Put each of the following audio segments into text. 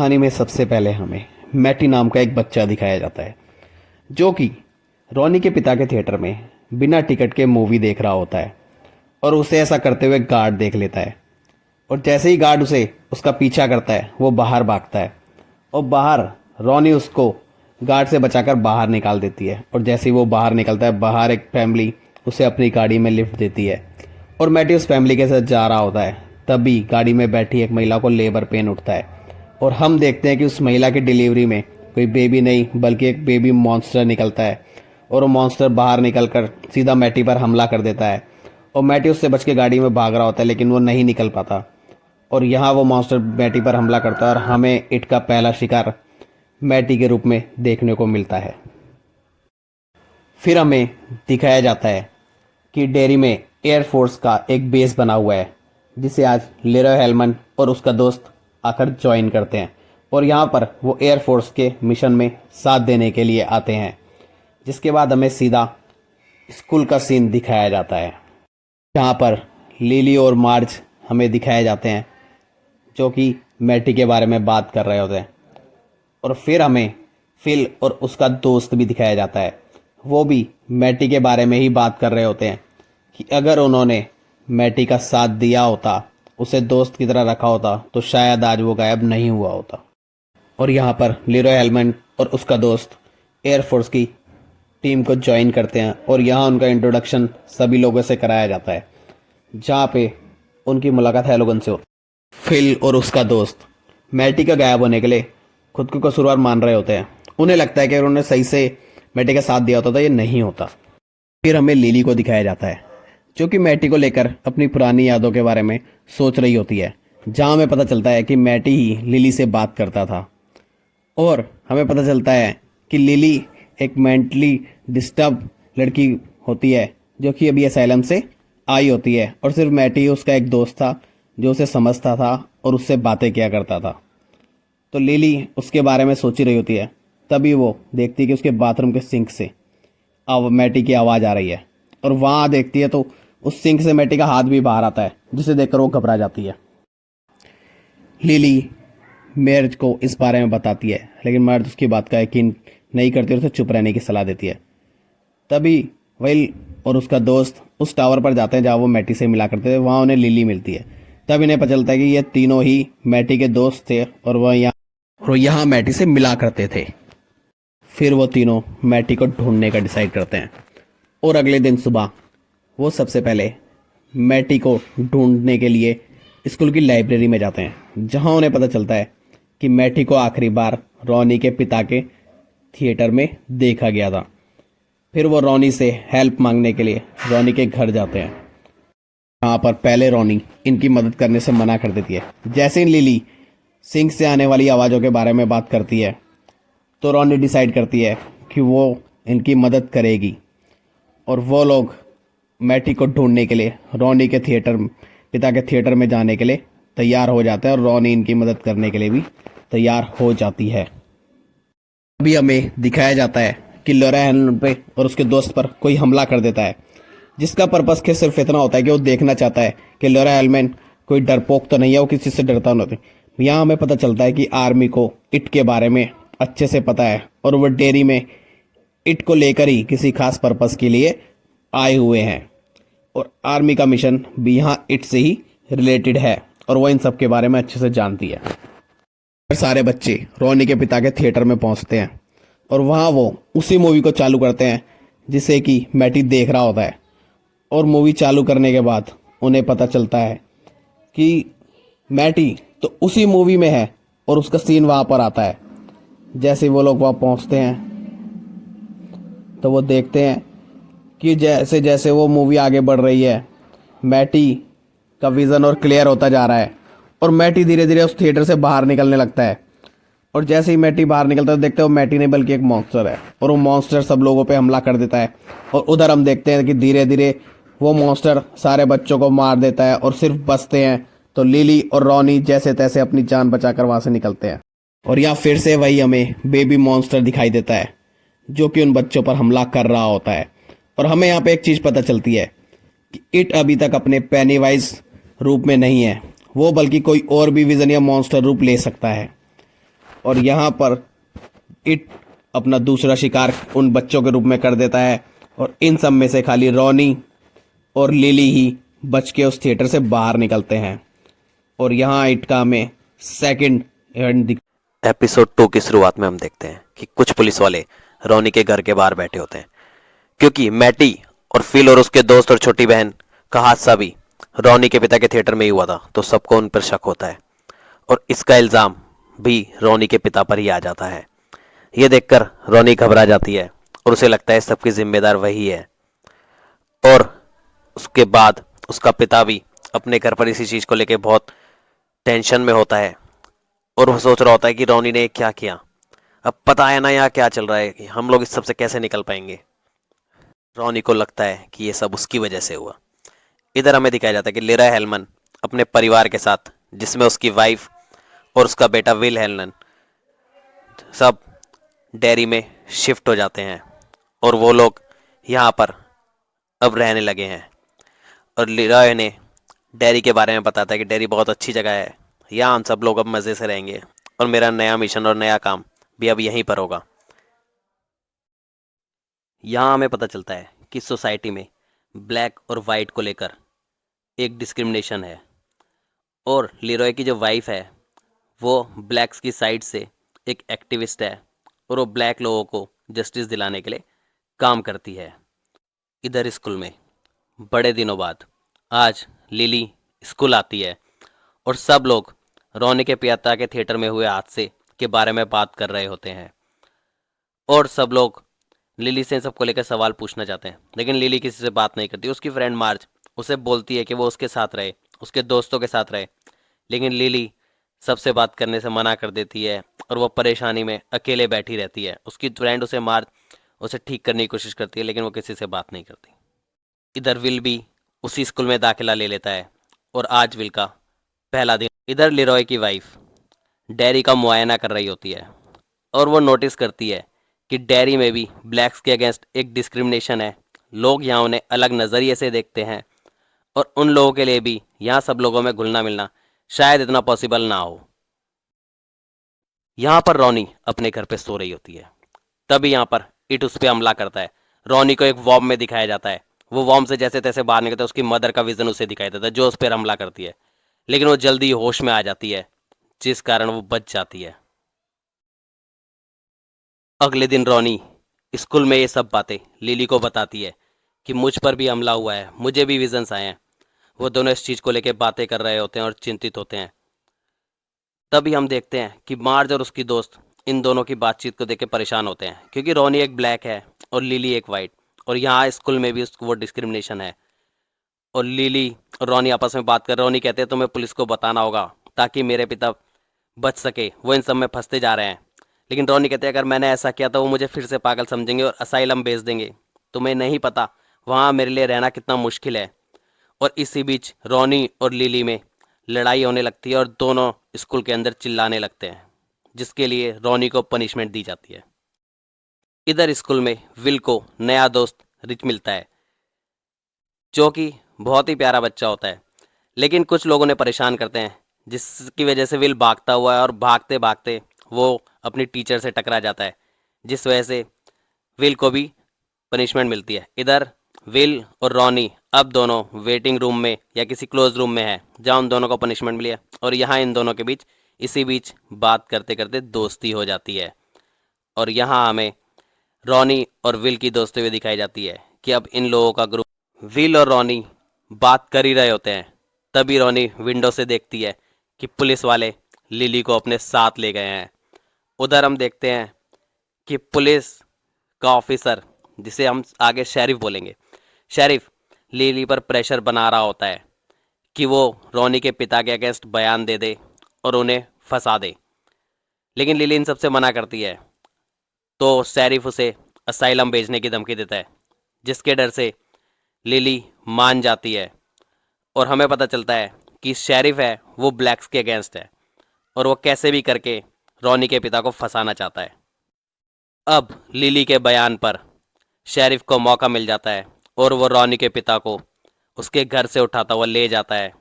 कहानी में सबसे पहले हमें मैटी नाम का एक बच्चा दिखाया जाता है जो कि रॉनी के पिता के थिएटर में बिना टिकट के मूवी देख रहा होता है और उसे ऐसा करते हुए गार्ड देख लेता है। और जैसे ही गार्ड उसे उसका पीछा करता है वो बाहर भागता है और बाहर रॉनी उसको गार्ड से बचाकर बाहर निकाल देती है। और जैसे ही वो बाहर निकलता है बाहर एक फैमिली उसे अपनी गाड़ी में लिफ्ट देती है और मैटी उस फैमिली के साथ जा रहा होता है। तभी गाड़ी में बैठी एक महिला को लेबर पेन उठता है और हम देखते हैं कि उस महिला की डिलीवरी में कोई बेबी नहीं बल्कि एक बेबी मॉन्स्टर निकलता है और वो मॉन्स्टर बाहर निकलकर सीधा मैटी पर हमला कर देता है और मैटी उससे बच के गाड़ी में भाग रहा होता है लेकिन वो नहीं निकल पाता। और यहाँ वो मॉन्स्टर मैटी पर हमला करता है और हमें इट का पहला शिकार मैटी के रूप में देखने को मिलता है। फिर हमें दिखाया जाता है कि डेयरी में एयरफोर्स का एक बेस बना हुआ है जिसे आज लेरॉय हेलमन और उसका दोस्त आकर ज्वाइन करते हैं और यहाँ पर वो एयरफोर्स के मिशन में साथ देने के लिए आते हैं। जिसके बाद हमें सीधा स्कूल का सीन दिखाया जाता है जहाँ पर लिली और मार्ज हमें दिखाए जाते हैं जो कि मैटी के बारे में बात कर रहे होते हैं। और फिर हमें फिल और उसका दोस्त भी दिखाया जाता है, वो भी मैटी के बारे में ही बात कर रहे होते हैं कि अगर उन्होंने मैटी का साथ दिया होता, उसे दोस्त की तरह रखा होता तो शायद आज वो गायब नहीं हुआ होता। और यहाँ पर लेरॉय हेलमन और उसका दोस्त एयरफोर्स की टीम को ज्वाइन करते हैं और यहाँ उनका इंट्रोडक्शन सभी लोगों से कराया जाता है जहाँ पे उनकी मुलाकात हेलोगन से होती है। फिल और उसका दोस्त मैटी का गायब होने के लिए खुद को कसूरवार मान रहे होते हैं। उन्हें लगता है कि अगर उन्होंने सही से मैटी का साथ दिया होता तो ये नहीं होता। फिर हमें लिली को दिखाया जाता है जो कि मैटी को लेकर अपनी पुरानी यादों के बारे में सोच रही होती है, जहाँ हमें पता चलता है कि मैटी ही लिली से बात करता था। और हमें पता चलता है कि लिली एक मेंटली डिस्टर्ब लड़की होती है जो कि अभी असाइलम से आई होती है और सिर्फ मैटी उसका एक दोस्त था जो उसे समझता था और उससे बातें किया करता था। तो लिली उसके बारे में सोच रही होती है, तभी वो देखती है कि उसके बाथरूम के सिंक से अब मैटी की आवाज़ आ रही है और वहाँ देखती है तो उस सिंक से मैटी का हाथ भी बाहर आता है जिसे देखकर वो घबरा जाती है। लिली मार्ज को इस बारे में बताती है लेकिन मार्ज उसकी बात का यकीन नहीं करती और उसे चुप रहने की सलाह देती है। तभी विल और उसका दोस्त उस टावर पर जाते हैं जहाँ वो मैटी से मिला करते थे, वहाँ उन्हें लिली मिलती है। तब इन्हें पता चलता है कि ये तीनों ही मैटी के दोस्त थे और वह यहाँ मैटी से मिला करते थे। फिर वो तीनों मैटी को ढूंढने का डिसाइड करते हैं और अगले दिन सुबह वो सबसे पहले मैटी को ढूंढने के लिए स्कूल की लाइब्रेरी में जाते हैं जहाँ उन्हें पता चलता है कि मैटी को आखिरी बार रॉनी के पिता के थिएटर में देखा गया था। फिर वो रॉनी से हेल्प मांगने के लिए रॉनी के घर जाते हैं। यहाँ पर पहले रॉनी इनकी मदद करने से मना कर देती है। जैसे ही लिली सिंक से आने वाली आवाज़ों के बारे में बात करती है तो रॉनी डिसाइड करती है कि वो इनकी मदद करेगी और वो लोग मैटी को ढूंढने के लिए रॉनी के पिता के थिएटर में जाने के लिए तैयार हो जाते हैं और रॉनी इनकी मदद करने के लिए भी तैयार हो जाती है। अभी हमें दिखाया जाता है कि लेरॉय हेलमन पे और उसके दोस्त पर कोई हमला कर देता है जिसका पर्पस के सिर्फ इतना होता है कि वो देखना चाहता है कि लेरॉय हेलमन कोई डरपोक तो नहीं है, वो किसी चीज़ से डरता नहीं। यहाँ हमें पता चलता है कि आर्मी को इट के बारे में अच्छे से पता है और वो डेयरी में इट को लेकर ही किसी खास पर्पस के लिए आए हुए हैं और आर्मी का मिशन भी यहाँ इट से ही रिलेटेड है और वो इन सब के बारे में अच्छे से जानती है। सारे बच्चे रॉनी के पिता के थिएटर में पहुँचते हैं और वहाँ वो उसी मूवी को चालू करते हैं जिसे कि मैटी देख रहा होता है। और मूवी चालू करने के बाद उन्हें पता चलता है कि मैटी तो उसी मूवी में है और उसका सीन वहाँ पर आता है। जैसे वो लोग वहाँ पहुँचते हैं तो वो देखते हैं कि जैसे जैसे वो मूवी आगे बढ़ रही है मैटी का विज़न और क्लियर होता जा रहा है और मैटी धीरे धीरे उस थिएटर से बाहर निकलने लगता है। और जैसे ही मैटी बाहर निकलता है तो देखते हो मैटी नहीं बल्कि एक मॉन्स्टर है और वो मॉन्स्टर सब लोगों पे हमला कर देता है। और उधर हम देखते हैं कि धीरे धीरे वो मॉन्स्टर सारे बच्चों को मार देता है और सिर्फ बचते हैं तो लिली और रॉनी जैसे तैसे अपनी जान बचाकर वहाँ से निकलते हैं। और यहाँ फिर से वही हमें बेबी मॉन्स्टर दिखाई देता है जो कि उन बच्चों पर हमला कर रहा होता है। और हमें यहाँ पे एक चीज़ पता चलती है कि इट अभी तक अपने पेनीवाइज रूप में नहीं है, वो बल्कि कोई और भी विजन या मॉन्स्टर रूप ले सकता है। और यहाँ पर इट अपना दूसरा शिकार उन बच्चों के रूप में कर देता है और इन सब में से खाली रॉनी और लिली ही बच के उस थिएटर से बाहर निकलते हैं। और यहाँ इट का हमें सेकंड एंड एपिसोड 2 की शुरुआत में हम देखते हैं कि कुछ पुलिस वाले रॉनी के घर के बाहर बैठे होते हैं, क्योंकि मैटी और फिल और उसके दोस्त और छोटी बहन का हादसा भी रॉनी के पिता के थिएटर में ही हुआ था, तो सबको उन पर शक होता है और इसका इल्ज़ाम भी रॉनी के पिता पर ही आ जाता है। यह देखकर रॉनी घबरा जाती है और उसे लगता है सबकी जिम्मेदार वही है। और उसके बाद उसका पिता भी अपने घर पर इसी चीज़ को लेकर बहुत टेंशन में होता है और वह सोच रहा होता है कि रॉनी ने क्या किया। अब पता है ना यहाँ क्या चल रहा है, कि हम लोग इस सब से कैसे निकल पाएंगे। रॉनी को लगता है कि ये सब उसकी वजह से हुआ। इधर हमें दिखाया जाता है कि लेरा हेलमन अपने परिवार के साथ, जिसमें उसकी वाइफ और उसका बेटा विल हेलन, सब डेयरी में शिफ्ट हो जाते हैं और वो लोग यहाँ पर अब रहने लगे हैं। और लेरा ने डेयरी के बारे में बताता है कि डेयरी बहुत अच्छी जगह है, यहाँ हम सब लोग अब मज़े से रहेंगे और मेरा नया मिशन और नया काम भी अब यहीं पर होगा। यहाँ हमें पता चलता है कि सोसाइटी में ब्लैक और वाइट को लेकर एक डिस्क्रिमिनेशन है और लीरॉय की जो वाइफ है वो ब्लैक्स की साइड से एक एक्टिविस्ट है और वो ब्लैक लोगों को जस्टिस दिलाने के लिए काम करती है। इधर स्कूल में बड़े दिनों बाद आज लिली स्कूल आती है और सब लोग रॉनी के पिता के थिएटर में हुए हादसे के बारे में बात कर रहे होते हैं और सब लोग लिली से इन सबको लेकर सवाल पूछना चाहते हैं, लेकिन लिली किसी से बात नहीं करती। उसकी फ्रेंड मार्ज उसे बोलती है कि वो उसके साथ रहे, उसके दोस्तों के साथ रहे, लेकिन लिली सबसे बात करने से मना कर देती है और वो परेशानी में अकेले बैठी रहती है। उसकी फ्रेंड उसे मार्ज उसे ठीक करने की कोशिश करती है, लेकिन वो किसी से बात नहीं करती। इधर विल भी उसी स्कूल में दाखिला ले लेता है और आज विल का पहला दिन। इधर लिरॉय की वाइफ डेयरी का मुआयना कर रही होती है और वो नोटिस करती है कि डेयरी में भी ब्लैक्स के अगेंस्ट एक डिस्क्रिमिनेशन है। लोग यहाँ उन्हें अलग नज़रिए से देखते हैं और उन लोगों के लिए भी यहाँ सब लोगों में घुलना मिलना शायद इतना पॉसिबल ना हो। यहाँ पर रॉनी अपने घर पे सो रही होती है, तभी यहाँ पर इट उस पर हमला करता है। रॉनी को एक वॉर्म में दिखाया जाता है, वो वॉर्म से जैसे तैसे बाहर निकलता है। उसकी मदर का विजन उसे दिखाई देता है जो उस पर हमला करती है, लेकिन वो जल्दी होश में आ जाती है, जिस कारण वो बच जाती है। अगले दिन रॉनी स्कूल में ये सब बातें लिली को बताती है कि मुझ पर भी हमला हुआ है, मुझे भी विजन्स आए हैं। वो दोनों इस चीज़ को लेकर बातें कर रहे होते हैं और चिंतित होते हैं। तभी हम देखते हैं कि मार्ज और उसकी दोस्त इन दोनों की बातचीत को देख के परेशान होते हैं, क्योंकि रॉनी एक ब्लैक है और लिली एक वाइट, और यहाँ स्कूल में भी उसको वो डिस्क्रिमिनेशन है। और लिली और रॉनी आपस में बात कर, रॉनी कहते हैं तुम्हें पुलिस को बताना होगा ताकि मेरे पिता बच सके, वो इन सब में फंसते जा रहे हैं। लेकिन रॉनी कहते हैं अगर मैंने ऐसा किया तो वो मुझे फिर से पागल समझेंगे और असाइलम भेज देंगे। तुम्हें नहीं पता वहाँ मेरे लिए रहना कितना मुश्किल है। और इसी बीच रॉनी और लिली में लड़ाई होने लगती है और दोनों स्कूल के अंदर चिल्लाने लगते हैं, जिसके लिए रॉनी को पनिशमेंट दी जाती है। इधर स्कूल में विल को नया दोस्त रिच मिलता है, जो कि बहुत ही प्यारा बच्चा होता है, लेकिन कुछ लोग उन्हें परेशान करते हैं, जिसकी वजह से विल भागता हुआ है और भागते भागते वो अपनी टीचर से टकरा जाता है, जिस वजह से विल को भी पनिशमेंट मिलती है। इधर विल और रॉनी अब दोनों वेटिंग रूम में या किसी क्लोज रूम में है, जहाँ उन दोनों को पनिशमेंट मिली है, और यहाँ इन दोनों के बीच इसी बीच बात करते करते दोस्ती हो जाती है। और यहाँ हमें रॉनी और विल की दोस्ती हुई दिखाई जाती है कि अब इन लोगों का ग्रुप, विल और रॉनी बात कर ही रहे होते हैं, तभी रॉनी विंडो से देखती है कि पुलिस वाले लिली को अपने साथ ले गए हैं। उधर हम देखते हैं कि पुलिस का ऑफिसर, जिसे हम आगे शेरिफ बोलेंगे, शेरिफ लिली पर प्रेशर बना रहा होता है कि वो रॉनी के पिता के अगेंस्ट बयान दे दे और उन्हें फंसा दे, लेकिन लिली इन सबसे मना करती है। तो शेरिफ उसे असाइलम भेजने की धमकी देता है, जिसके डर से लिली मान जाती है। और हमें पता चलता है कि शेरिफ है वो ब्लैक्स के अगेंस्ट है और वो कैसे भी करके रॉनी के पिता को फंसाना चाहता है। अब लिली के बयान पर शेरिफ को मौका मिल जाता है और वो रॉनी के पिता को उसके घर से उठाता हुआ ले जाता है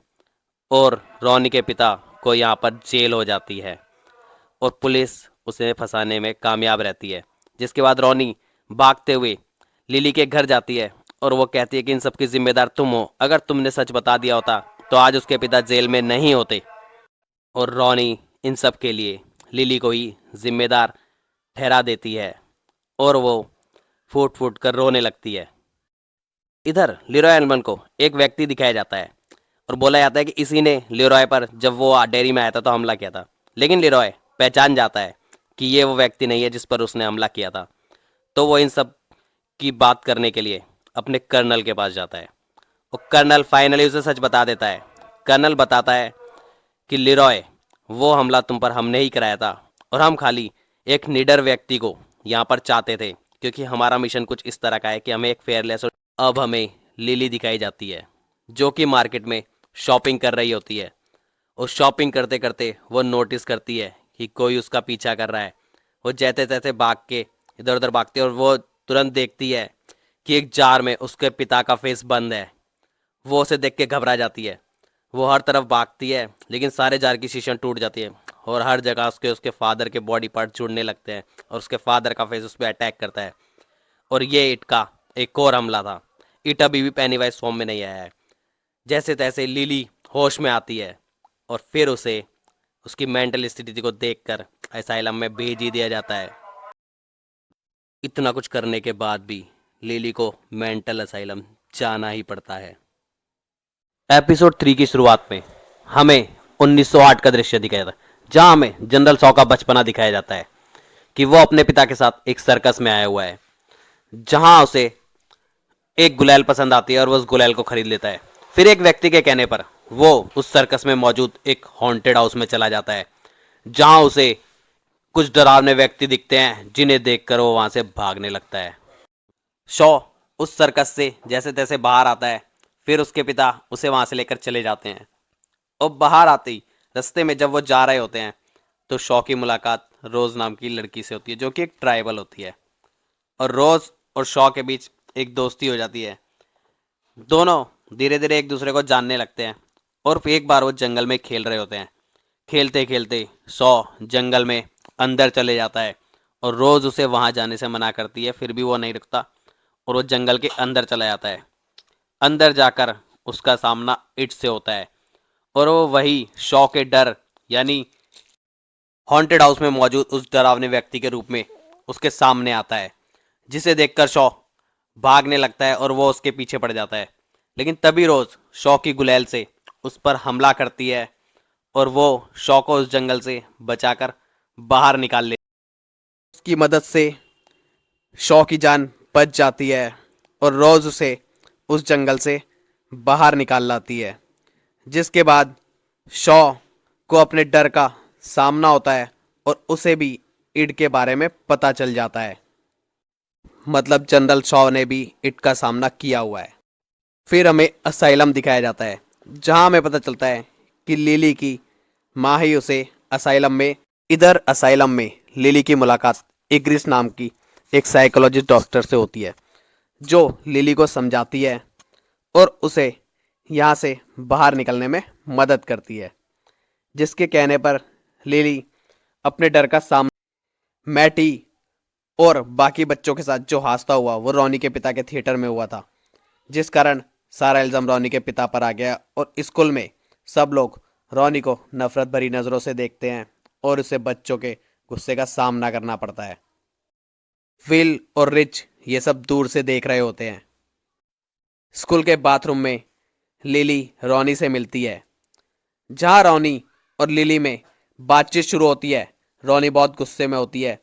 और रॉनी के पिता को यहाँ पर जेल हो जाती है और पुलिस उसे फंसाने में कामयाब रहती है। जिसके बाद रॉनी भागते हुए लिली के घर जाती है और वो कहती है कि इन सब की जिम्मेदार तुम हो, अगर तुमने सच बता दिया होता तो आज उसके पिता जेल में नहीं होते। और रॉनी इन सब के लिए लिली को ही जिम्मेदार ठहरा देती है और वो फूट फूट कर रोने लगती है। इधर लिरॉय एल्मन को एक व्यक्ति दिखाया जाता है और बोला जाता है कि इसी ने लिरॉय पर जब वो डेयरी में आया था तो हमला किया था। लेकिन लिरॉय पहचान जाता है कि ये वो व्यक्ति नहीं है जिस पर उसने हमला किया था। तो वो इन सब की बात करने के लिए अपने कर्नल के पास जाता है और कर्नल फाइनली उसे सच बता देता है। कर्नल बताता है कि लिरॉय, वो हमला तुम पर हमने ही कराया था और हम खाली एक निडर व्यक्ति को यहाँ पर चाहते थे, क्योंकि हमारा मिशन कुछ इस तरह का है कि हमें एक फेयरलेस। और अब हमें लिली दिखाई जाती है जो कि मार्केट में शॉपिंग कर रही होती है और शॉपिंग करते करते वो नोटिस करती है कि कोई उसका पीछा कर रहा है। वो जैसे तैसे भाग के इधर उधर भागती है और वो तुरंत देखती है कि एक जार में उसके पिता का फेस बंद है। वो उसे देख के घबरा जाती है। वो हर तरफ भागती है लेकिन सारे जार की शीशियाँ टूट जाती है और हर जगह उसके उसके फादर के बॉडी पार्ट जुड़ने लगते हैं और उसके फादर का फेस उस पर अटैक करता है। और ये इट का एक और हमला था। इट अभी भी पेनीवाइज फॉर्म में नहीं आया है। जैसे तैसे लिली होश में आती है और फिर उसे उसकी मेंटल स्थिति को देखकर असाइलम में भेज ही दिया जाता है। इतना कुछ करने के बाद भी लिली को मेंटल असाइलम जाना ही पड़ता है। एपिसोड 3 की शुरुआत में हमें 1908 का दृश्य दिखाया था, जहां हमें जनरल सॉ का बचपना दिखाया जाता है कि वो अपने पिता के साथ एक सर्कस में आया हुआ है, जहां उसे एक गुलेल पसंद आती है और वो उस गुलेल को खरीद लेता है। फिर एक व्यक्ति के कहने पर वो उस सर्कस में मौजूद एक हॉन्टेड हाउस में चला जाता है, जहां उसे कुछ डरावने व्यक्ति दिखते हैं जिन्हें देखकर वो वहां से भागने लगता है। शॉ उस सर्कस से जैसे तैसे बाहर आता है। फिर उसके पिता उसे वहां से लेकर चले जाते हैं और बाहर आते ही रास्ते में जब वो जा रहे होते हैं तो शॉ की मुलाकात रोज नाम की लड़की से होती है, जो कि एक ट्राइबल होती है। और रोज और शॉ के बीच एक दोस्ती हो जाती है। दोनों धीरे धीरे एक दूसरे को जानने लगते हैं और फिर एक बार वो जंगल में खेल रहे होते हैं। खेलते खेलते शॉ जंगल में अंदर चले जाता है और रोज उसे वहां जाने से मना करती है, फिर भी वो नहीं रुकता और वो जंगल के अंदर चला जाता है। अंदर जाकर उसका सामना इट से होता है और वो वही शॉ के डर यानी हॉन्टेड हाउस में मौजूद उस डरावने व्यक्ति के रूप में उसके सामने आता है, जिसे देखकर शॉ भागने लगता है और वो उसके पीछे पड़ जाता है। लेकिन तभी रोज शॉ की गुलेल से उस पर हमला करती है और वो शॉ को उस जंगल से बचाकर बाहर निकाल ले। उसकी मदद से शॉ की जान बच जाती है और रोज उसे उस जंगल से बाहर निकाल लाती है। जिसके बाद शॉ को अपने डर का सामना होता है और उसे भी इड के बारे में पता चल जाता है। मतलब जनरल शॉ ने भी इट का सामना किया हुआ है। फिर हमें असाइलम दिखाया जाता है, जहां हमें पता चलता है कि लिली की माँ ही उसे असाइलम में इधर असाइलम में लिली की मुलाकात इग्रिस नाम की एक साइकोलॉजिस्ट डॉक्टर से होती है, जो लिली को समझाती है और उसे यहाँ से बाहर निकलने में मदद करती है। जिसके कहने पर लिली अपने डर का सामना मैटी और बाकी बच्चों के साथ जो हादसा हुआ वो रॉनी के पिता के थिएटर में हुआ था, जिस कारण सारा इल्ज़ाम रॉनी के पिता पर आ गया और स्कूल में सब लोग रॉनी को नफरत भरी नज़रों से देखते हैं और उसे बच्चों के गुस्से का सामना करना पड़ता है। फिल और रिच ये सब दूर से देख रहे होते हैं। स्कूल के बाथरूम में लिली रॉनी से मिलती है, जहां रॉनी और लिली में बातचीत शुरू होती है। रॉनी बहुत गुस्से में होती है,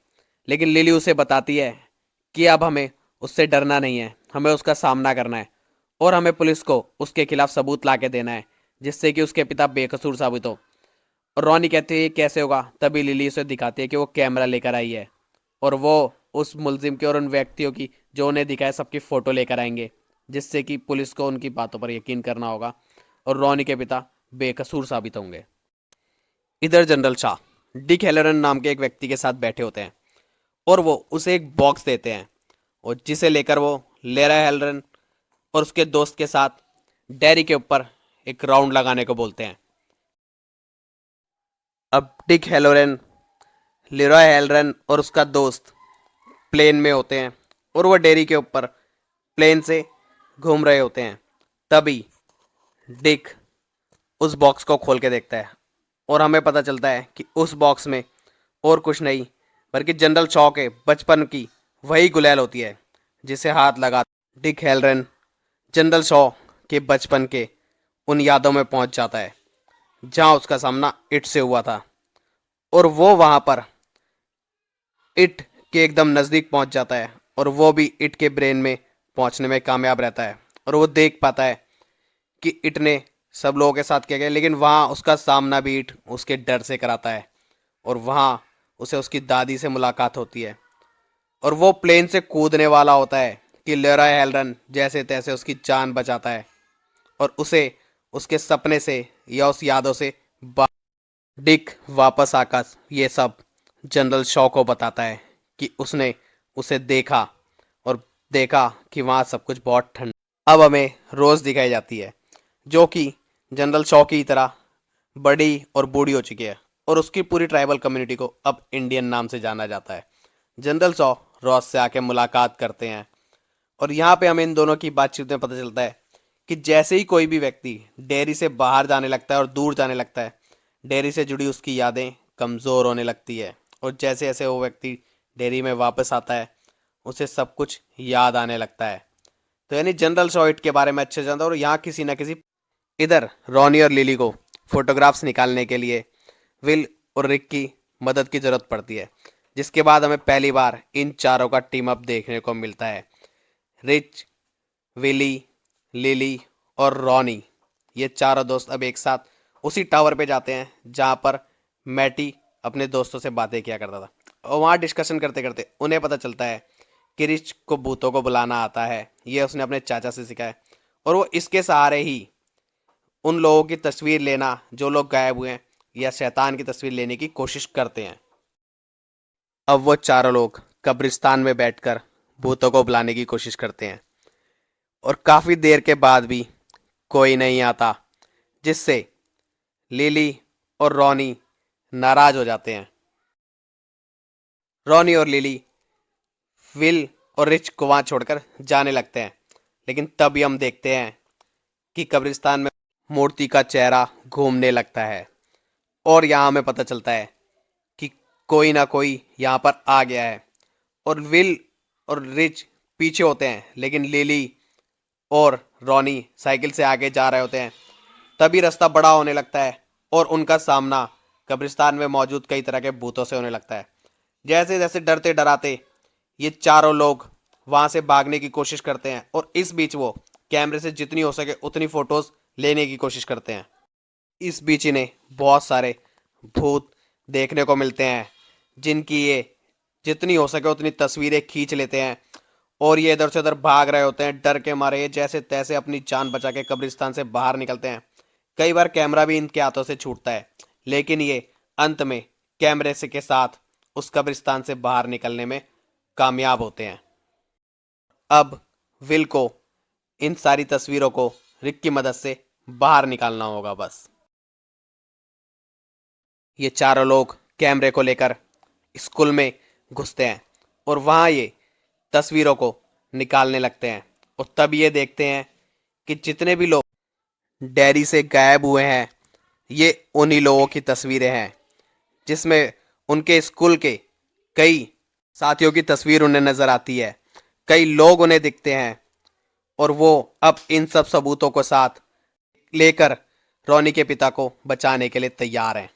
लेकिन लिली उसे बताती है कि अब हमें उससे डरना नहीं है, हमें उसका सामना करना है और हमें पुलिस को उसके खिलाफ सबूत ला के देना है, जिससे कि उसके पिता बेकसूर साबित हो। और रॉनी कहती है ये कैसे होगा। तभी लिली उसे दिखाती है कि वो कैमरा लेकर आई है और वो उस मुलजिम की और उन व्यक्तियों की जो उन्हें दिखाए सबकी फ़ोटो लेकर आएंगे, जिससे कि पुलिस को उनकी बातों पर यकीन करना होगा और रॉनी के पिता बेकसूर साबित होंगे। इधर जनरल शाह डिक हेलरन नाम के एक व्यक्ति के साथ बैठे होते हैं और वो उसे एक बॉक्स देते हैं और जिसे लेकर वो लेरा हेलरन और उसके दोस्त के साथ डेयरी के ऊपर एक राउंड लगाने को बोलते हैं। अब डिक हेलोरन लेरॉय हेलरन और उसका दोस्त प्लेन में होते हैं और वो डेयरी के ऊपर प्लेन से घूम रहे होते हैं। तभी डिक उस बॉक्स को खोल के देखता है और हमें पता चलता है कि उस बॉक्स में और कुछ नहीं बल्कि जनरल शॉ के बचपन की वही गुलैल होती है जिसे हाथ लगा डिक हेलरन जनरल शॉ के बचपन के उन यादों में पहुंच जाता है जहां उसका सामना इट से हुआ था। और वो वहां पर इट के एकदम नज़दीक पहुंच जाता है और वो भी इट के ब्रेन में पहुंचने में कामयाब रहता है और वो देख पाता है कि इट ने सब लोगों के साथ किया गया, लेकिन वहाँ उसका सामना भी इट उसके डर से कराता है और वहाँ उसे उसकी दादी से मुलाकात होती है और वो प्लेन से कूदने वाला होता है कि लेरॉय हेलरन जैसे तैसे उसकी जान बचाता है और उसे उसके सपने से या उस यादों से डिक वापस आकर ये सब जनरल शॉ को बताता है कि उसने उसे देखा और देखा कि वहाँ सब कुछ बहुत ठंडा। अब हमें रोज़ दिखाई जाती है जो कि जनरल शॉ की तरह बड़ी और बूढ़ी हो चुकी है और उसकी पूरी ट्राइबल कम्युनिटी को अब इंडियन नाम से जाना जाता है। जनरल शॉ रॉस से आके मुलाकात करते हैं और यहाँ पे हमें इन दोनों की बातचीत में पता चलता है कि जैसे ही कोई भी व्यक्ति डेयरी से बाहर जाने लगता है और दूर जाने लगता है, डेयरी से जुड़ी उसकी यादें कमज़ोर होने लगती है और जैसे जैसे वो व्यक्ति डेयरी में वापस आता है उसे सब कुछ याद आने लगता है। तो यानी जनरल शॉइट के बारे में अच्छे से जानता है और यहाँ किसी ना किसी इधर रॉनी और लिली को फोटोग्राफ्स निकालने के लिए विल और रिक की मदद की ज़रूरत पड़ती है, जिसके बाद हमें पहली बार इन चारों का टीम अप देखने को मिलता है। रिच, विली, लिली और रॉनी ये चारों दोस्त अब एक साथ उसी टावर पे जाते हैं जहाँ पर मैटी अपने दोस्तों से बातें किया करता था और वहाँ डिस्कशन करते करते उन्हें पता चलता है कि रिच को भूतों को बुलाना आता है, ये उसने अपने चाचा से सीखा है और वो इसके सहारे ही उन लोगों की तस्वीर लेना जो लोग गायब हुए हैं या शैतान की तस्वीर लेने की कोशिश करते हैं। अब वो चारों लोग कब्रिस्तान में बैठकर भूतों को बुलाने की कोशिश करते हैं और काफ़ी देर के बाद भी कोई नहीं आता, जिससे लिली और रॉनी नाराज हो जाते हैं। रॉनी और लिली विल और रिच को वहाँ छोड़कर जाने लगते हैं, लेकिन तभी हम देखते हैं कि कब्रिस्तान में मूर्ति का चेहरा घूमने लगता है और यहाँ हमें पता चलता है कि कोई ना कोई यहाँ पर आ गया है और विल और रिच पीछे होते हैं, लेकिन लिली और रॉनी साइकिल से आगे जा रहे होते हैं। तभी रास्ता बड़ा होने लगता है और उनका सामना कब्रिस्तान में मौजूद कई तरह के भूतों से होने लगता है। जैसे जैसे डरते डराते ये चारों लोग वहाँ से भागने की कोशिश करते हैं और इस बीच वो कैमरे से जितनी हो सके उतनी फ़ोटोज़ लेने की कोशिश करते हैं। इस बीच इन्हें बहुत सारे भूत देखने को मिलते हैं जिनकी ये जितनी हो सके उतनी तस्वीरें खींच लेते हैं और ये इधर से उधर भाग रहे होते हैं डर के मारे। ये जैसे तैसे अपनी जान बचा के कब्रिस्तान से बाहर निकलते हैं। कई बार कैमरा भी इनके हाथों से छूटता है, लेकिन ये अंत में कैमरे से के साथ उस कब्रिस्तान से बाहर निकलने में कामयाब होते हैं। अब विल को इन सारी तस्वीरों को रिक की मदद से बाहर निकालना होगा बस। ये चारों लोग कैमरे को लेकर स्कूल में घुसते हैं और वहाँ ये तस्वीरों को निकालने लगते हैं और तब ये देखते हैं कि जितने भी लोग डेयरी से गायब हुए हैं ये उन्हीं लोगों की तस्वीरें हैं, जिसमें उनके स्कूल के कई साथियों की तस्वीर उन्हें नज़र आती है। कई लोग उन्हें दिखते हैं और वो अब इन सब सबूतों को साथ लेकर रॉनी के पिता को बचाने के लिए तैयार हैं।